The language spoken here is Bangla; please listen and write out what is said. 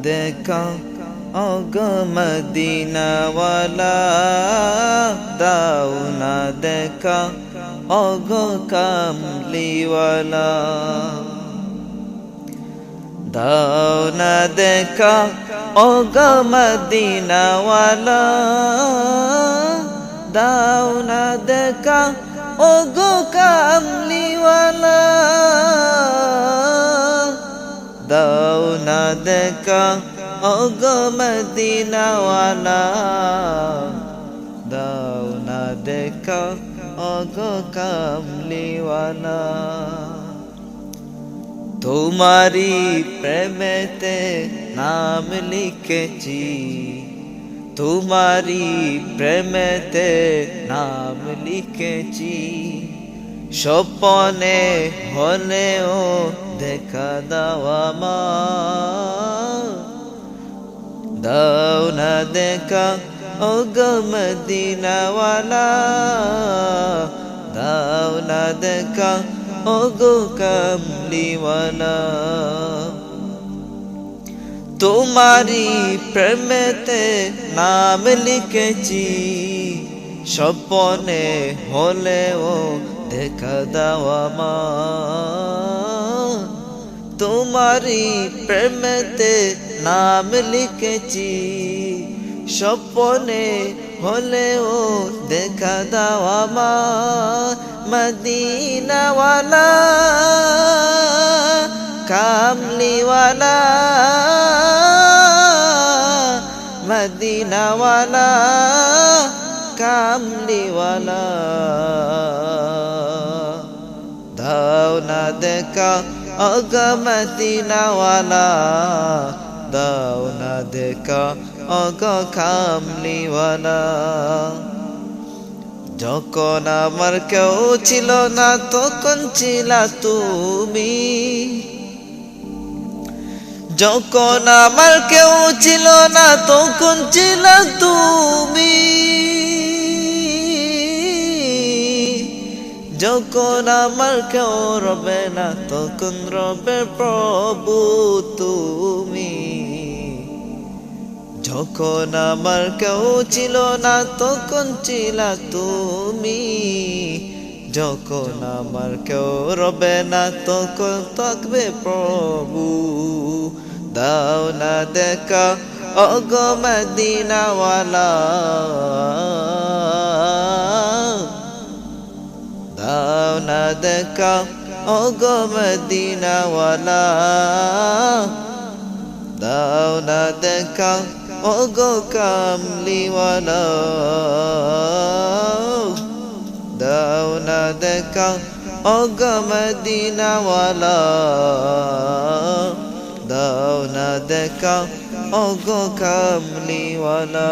দেখা ওগো মদিনাওয়ালা, দাও না দেখা ওগো কামলিওয়ালা। দাও না দেখা ওগো মদিনাওয়ালা, দাও না দেখা ওগো কামলিওয়ালা। দাও না দেখা ওগো মদিনাওয়ালা, দাও না দেখা ওগো কামলিওয়ালা। তোমারি প্রেমেতে নাম লিখেছি, তোমারি প্রেমেতে নাম লিখেছি। স্বপ্নে হলেও দেখা দাও আমার, দাও না দেখা ওগো মদিনাওয়ালা, দাও না দেখা ওগো কামলিওয়ালা। তোমারি প্রেমেতে নাম লিখেছি, স্বপ্নে হলেও দেখা দাও আমার। তোমারি প্রেমেতে নাম লিখেছি, স্বপ্নে হলেও দেখা দাও আমার। মদিনাওয়ালা কামলিওয়ালা, মদিনাওয়ালা কামলিওয়ালা। দাও না দেখা ওগো মদিনাওয়ালা, দাও না দেখা ওগো কামলিওয়ালা। যখন আমার কেউ ছিল না তখন ছিলা তুমি, যখন আমার কেউ ছিল না তখন ছিলা তুমি। যখন আমার কেউ রবে না তখন রবে প্রভু তুমি। যখন আমার কেউ ছিল না তখন ছিলা তুমি, যখন আমার কেউ রবে না তখন থাকবে প্রভু। দাও না দেখা ওগো মদিনাওয়ালা, দাও না দেখা ওগো মদিনাওয়ালা, দাও না দেখা ওগো কামলিওয়ালা। দাও না দেখা ওগো মদিনাওয়ালা, দাও না দেখা ওগো কামলিওয়ালা।